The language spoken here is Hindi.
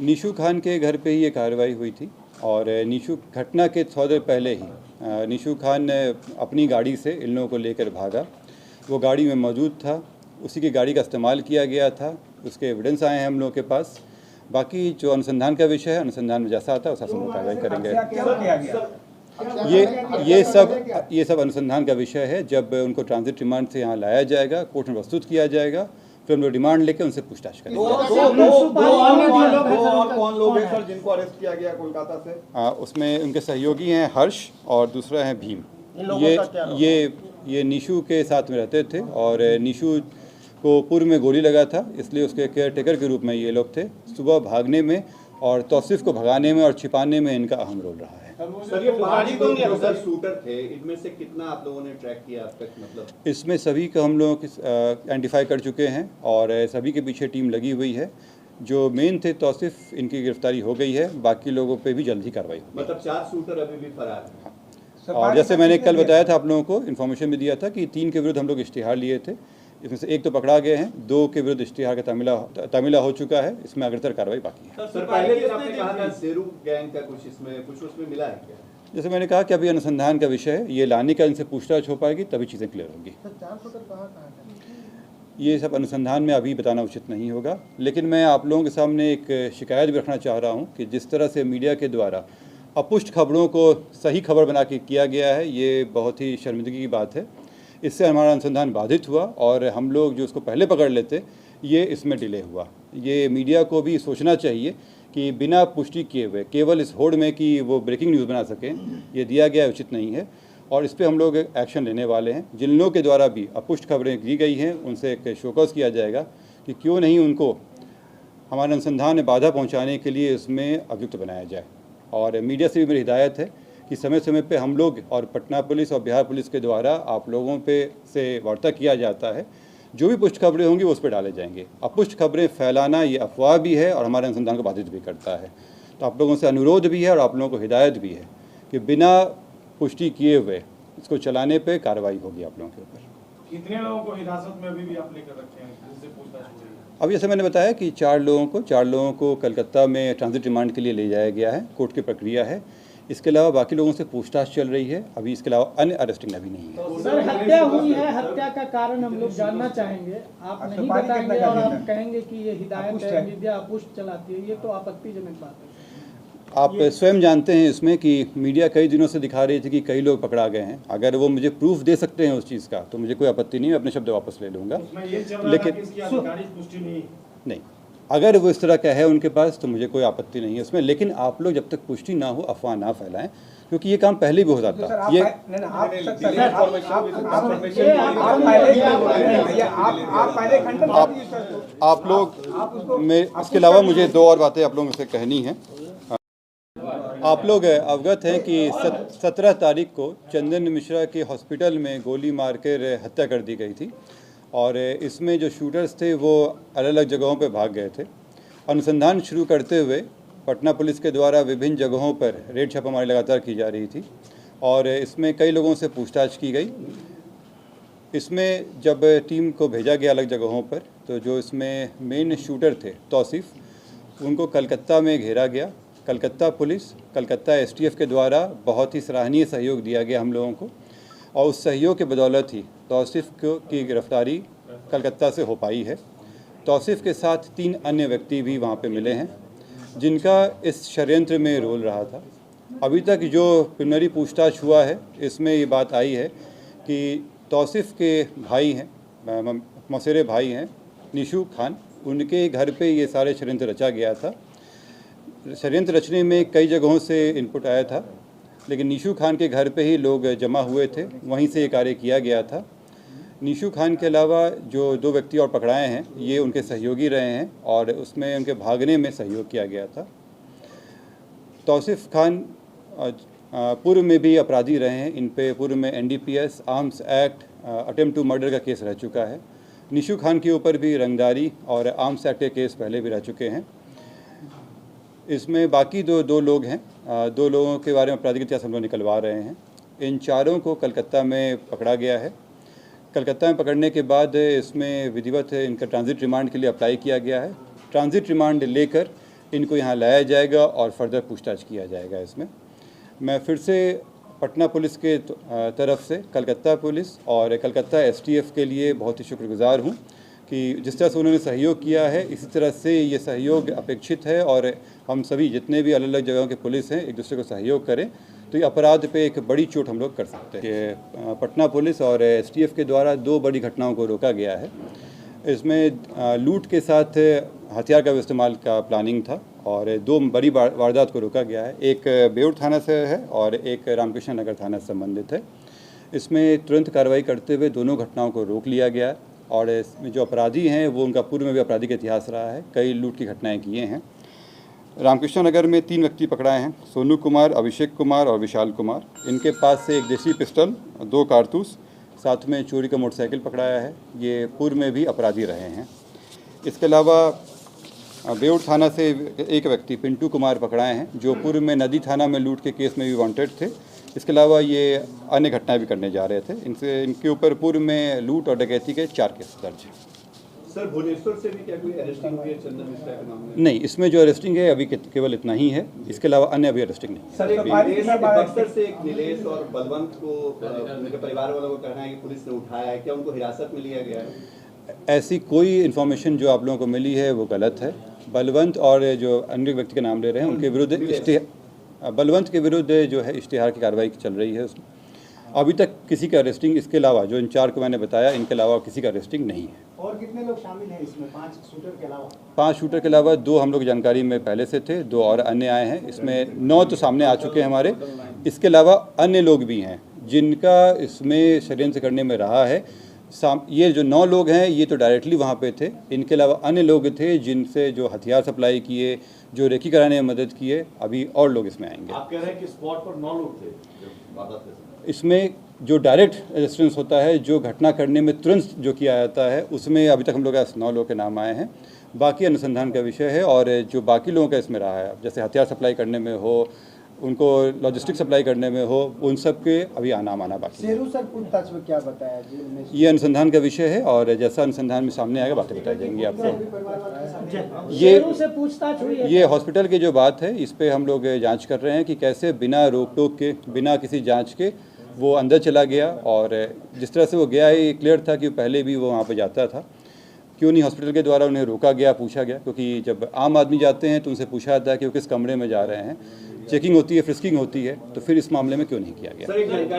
निशू खान के घर पे ही ये कार्रवाई हुई थी और निशू घटना के थोड़ी देर पहले ही निशू खान अपनी गाड़ी से इन लोगों को लेकर भागा। वो गाड़ी में मौजूद था, उसी की गाड़ी का इस्तेमाल किया गया था, उसके एविडेंस आए हैं हम लोगों के पास। बाकी जो अनुसंधान का विषय है, अनुसंधान में जैसा आता है उस हम कार्रवाई करेंगे। ये सब अनुसंधान का विषय है। जब उनको ट्रांजिट रिमांड से यहाँ लाया जाएगा, कोर्ट में प्रस्तुत किया जाएगा, फिर हम लोग रिमांड लेकर उनसे पूछताछ करेंगे। कौन लोग हैं सर जिनको अरेस्ट किया गया कोलकाता से? उसमें उनके सहयोगी हैं हर्ष और दूसरा है भीम। ये निशू के साथ में रहते थे और निशू को पूर्व में गोली लगा था, इसलिए उसके केयर टेकर के रूप में ये लोग थे। सुबह भागने में और तौसीफ को भगाने में और छिपाने में इनका अहम रोल रहा है। सर, ये 5 शूटर थे, इनमें से कितना आप लोगों ने ट्रैक किया अब तक? मतलब इसमें सभी को हम लोग आइडेंटिफाई कर चुके हैं और सभी के पीछे टीम लगी हुई है। जो मेन थे तौसीफ, इनकी गिरफ्तारी हो गई है, बाकी लोगों पे भी जल्द ही कार्रवाई होगी। मतलब 4 शूटर अभी भी फरार हैं। और जैसे मैंने कल बताया था आप लोगों को, इन्फॉर्मेशन भी दिया था कि 3 के विरुद्ध हम लोग इश्तिहार लिए थे। इसमें से 1 तो पकड़ा गए हैं, 2 के विरुद्ध इश्तिहार का तामिला हो चुका है। इसमें अग्रतर कार्रवाई बाकी है। सर, पहले दिन आपने कहा था शेरू गैंग का कुछ उसमें मिला है क्या? जैसे मैंने कहा कि अभी अनुसंधान का विषय है, ये लाने का इनसे पूछताछ हो पाएगी तभी चीज़ें क्लियर होंगी। ये सब अनुसंधान में अभी बताना उचित नहीं होगा, लेकिन मैं आप लोगों के सामने एक शिकायत भी रखना चाह रहा हूँ कि जिस तरह से मीडिया के द्वारा अपुष्ट खबरों को सही खबर बना के किया गया है, ये बहुत ही शर्मिंदगी की बात है। इससे हमारा अनुसंधान बाधित हुआ और हम लोग जो उसको पहले पकड़ लेते, ये इसमें डिले हुआ। ये मीडिया को भी सोचना चाहिए कि बिना पुष्टि किए हुए केवल इस होड़ में कि वो ब्रेकिंग न्यूज़ बना सकें, ये दिया गया उचित नहीं है और इस पर हम लोग एक्शन लेने वाले हैं। जिन लोगों के द्वारा भी अपुष्ट खबरें दी गई हैं, उनसे एक शोकॉज किया जाएगा कि क्यों नहीं उनको हमारे अनुसंधान में बाधा पहुंचाने के लिए इसमें अभियुक्त बनाया जाए। और मीडिया से भी मेरी हिदायत है कि समय समय पे हम लोग और पटना पुलिस और बिहार पुलिस के द्वारा आप लोगों पे से वार्ता किया जाता है। जो भी पुष्ट खबरें होंगी वो उस पर डाले जाएंगे। अपुष्ट खबरें फैलाना ये अफवाह भी है और हमारे अनुसंधान को बाधित भी करता है। तो आप लोगों से अनुरोध भी है और आप लोगों को हिदायत भी है कि बिना पुष्टि किए हुए इसको चलाने पे कार्रवाई होगी आप लोगों के ऊपर। कितने लोगों को हिरासत में अभी भी आप लेकर रखे हैं जिससे पूछताछ हो रही है? अब जैसे मैंने बताया कि 4 लोगों को कलकत्ता में ट्रांजिट रिमांड के लिए ले जाया गया है, कोर्ट की प्रक्रिया है। इसके अलावा बाकी लोगों से पूछताछ चल रही है। अभी इसके अलावा अन्य अरेस्टिंग अभी नहीं है। सर, हत्या हुई है, हत्या का कारण हम लोग जानना चाहेंगे। आप नहीं बताएंगे और आप कहेंगे कि ये हिदायत है, मीडिया अपुष्ट चलाती है, ये तो आपत्तिजनक बात है। आप स्वयं जानते हैं इसमें कि मीडिया कई दिनों से दिखा रही थी कि कई लोग पकड़ा गए हैं। अगर वो मुझे प्रूफ दे सकते हैं उस चीज़ का तो मुझे कोई आपत्ति नहीं है, अपने शब्द वापस ले लूँगा। लेकिन नहीं, अगर वो इस तरह का है उनके पास तो मुझे कोई आपत्ति नहीं है उसमें। लेकिन आप लोग जब तक पुष्टि ना हो अफवाह ना फैलाएं, क्योंकि ये काम पहले भी हो जाता है। आप लोग में इसके अलावा मुझे 2 और बातें आप लोगों से कहनी है। आप लोग अवगत हैं कि 17 तारीख को चंदन मिश्रा के हॉस्पिटल में गोली मार कर हत्या कर दी गई थी और इसमें जो शूटर्स थे वो अलग अलग जगहों पर भाग गए थे। अनुसंधान शुरू करते हुए पटना पुलिस के द्वारा विभिन्न जगहों पर रेड छापामारी लगातार की जा रही थी और इसमें कई लोगों से पूछताछ की गई। इसमें जब टीम को भेजा गया अलग जगहों पर, तो जो इसमें मेन शूटर थे तौसीफ, उनको कलकत्ता में घेरा गया। कलकत्ता पुलिस, कलकत्ता एसटीएफ के द्वारा बहुत ही सराहनीय सहयोग दिया गया हम लोगों को और उस सहयोग के बदौलत ही तौसीफ की गिरफ्तारी कलकत्ता से हो पाई है। तौसीफ के साथ 3 अन्य व्यक्ति भी वहाँ पे मिले हैं जिनका इस षड्यंत्र में रोल रहा था। अभी तक जो प्रिलिमिनरी पूछताछ हुआ है, इसमें ये बात आई है कि तौसीफ के भाई हैं, मौसेरे भाई हैं निशू खान, उनके घर पे ये सारे षड्यंत्र रचा गया था। षड्यंत्र रचने में कई जगहों से इनपुट आया था, लेकिन निशू खान के घर पे ही लोग जमा हुए थे, वहीं से ये कार्य किया गया था। निशू खान के अलावा जो 2 व्यक्ति और पकड़ाए हैं, ये उनके सहयोगी रहे हैं और उसमें उनके भागने में सहयोग किया गया था। तौसीफ खान पूर्व में भी अपराधी रहे हैं, इन पे पूर्व में NDPS, arms act, attempt to murder का केस रह चुका है। निशू खान के ऊपर भी रंगदारी और आर्म्स एक्ट के केस पहले भी रह चुके हैं। इसमें बाकी दो लोग हैं, 2 लोगों के बारे में आपराधिक इतिहास हम लोग निकलवा रहे हैं। इन 4 को कलकत्ता में पकड़ा गया है। कलकत्ता में पकड़ने के बाद इसमें विधिवत इनका ट्रांजिट रिमांड के लिए अप्लाई किया गया है। ट्रांजिट रिमांड लेकर इनको यहाँ लाया जाएगा और फर्दर पूछताछ किया जाएगा इसमें। मैं फिर से पटना पुलिस के तरफ से कलकत्ता पुलिस और कलकत्ता STF के लिए बहुत ही शुक्रगुजार हूँ कि जिस तरह से उन्होंने सहयोग किया है, इसी तरह से ये सहयोग अपेक्षित है और हम सभी जितने भी अलग अलग जगहों के पुलिस हैं एक दूसरे को सहयोग करें तो ये अपराध पे एक बड़ी चोट हम लोग कर सकते हैं। कि पटना पुलिस और STF के द्वारा 2 बड़ी घटनाओं को रोका गया है। इसमें लूट के साथ हथियार का इस्तेमाल का प्लानिंग था और 2 बड़ी वारदात को रोका गया है। एक बेउर थाना से है और एक रामकृष्ण नगर थाना से संबंधित है। इसमें तुरंत कार्रवाई करते हुए दोनों घटनाओं को रोक लिया गया है और इसमें जो अपराधी हैं वो उनका पूर्व में भी आपराधिक इतिहास रहा है, कई लूट की घटनाएं किए हैं। रामकृष्ण नगर में 3 व्यक्ति पकड़ाए हैं, सोनू कुमार, अभिषेक कुमार और विशाल कुमार। इनके पास से एक देसी पिस्टल, 2 कारतूस, साथ में चोरी का मोटरसाइकिल पकड़ाया है। ये पूर्व में भी अपराधी रहे हैं। इसके अलावा बेउर थाना से एक व्यक्ति पिंटू कुमार पकड़ाए हैं जो पूर्व में नदी थाना में लूट के केस में भी वांटेड थे। इसके अलावा ये अन्य घटनाएं भी करने जा रहे थे। इनके ऊपर पूर्व में लूट और डकैती के 4 केस दर्ज हैं। सर, भुवनेश्वर से भी क्या कोई अरेस्टिंग हुई है चंदन मिश्रा के मामले में? नहीं, इसमें जो अरेस्टिंग है अभी केवल इतना ही है। इसके अलावा अन्य अभी अरेस्टिंग नहीं है। सर, एक बक्सर से एक नीलेश और बलवंत को उनके परिवार वालों को कहना है कि पुलिस ने उठाया है, क्या उनको हिरासत में लिया गया है? ऐसी कोई इन्फॉर्मेशन जो आप लोगों को मिली है वो गलत है। बलवंत और जो अन्य व्यक्ति का नाम ले रहे हैं उनके विरुद्ध बलवंत के विरुद्ध जो है इश्तिहार की कार्रवाई चल रही है। उसमें अभी तक किसी का अरेस्टिंग, इसके अलावा जो इन 4 को मैंने बताया, इनके अलावा किसी का अरेस्टिंग नहीं है। और कितने लोग शामिल हैं इसमें 5 शूटर के अलावा? 5 शूटर के अलावा 2 हम लोग जानकारी में पहले से थे, 2 और अन्य आए हैं। इसमें 9 तो सामने आ चुके हैं हमारे। इसके अलावा अन्य लोग भी हैं जिनका इसमें षड्यंत्र करने में रहा है। ये जो 9 लोग हैं ये तो डायरेक्टली वहाँ पे थे। इनके अलावा अन्य लोग थे जिनसे जो हथियार सप्लाई किए, जो रेकी कराने में मदद किए। अभी और लोग इसमें आएंगे। आप कह रहे हैं कि स्पॉट पर 9 लोग थे? इसमें जो डायरेक्ट रेजिस्टेंस होता है, जो घटना करने में तुरंत जो किया जाता है, उसमें अभी तक हम लोग 9 लोगों के नाम आए हैं। बाकी अनुसंधान का विषय है और जो बाकी लोगों का इसमें रहा है, जैसे हथियार सप्लाई करने में हो, उनको लॉजिस्टिक सप्लाई करने में हो, उन सब के अभी नाम आना बाकी है। शेरू सर पूछताछ में क्या बताया जी? ये अनुसंधान का विषय है और जैसा अनुसंधान में सामने आएगा बातें बताई जाएंगी आपको। शेरू से पूछताछ हुई है? ये हॉस्पिटल की जो बात है इस पे हम लोग जांच कर रहे हैं कि कैसे बिना रोक टोक के, बिना किसी जांच के वो अंदर चला गया और जिस तरह से वो गया है ये क्लियर था कि पहले भी वो वहाँ पे जाता था। क्यों नहीं हॉस्पिटल के द्वारा उन्हें रोका गया, पूछा गया? क्योंकि जब आम आदमी जाते हैं तो उनसे पूछा जाता है कि वो किस कमरे में जा रहे हैं, चेकिंग होती है, फ्रिस्किंग होती है, तो फिर इस मामले में क्यों नहीं किया गया?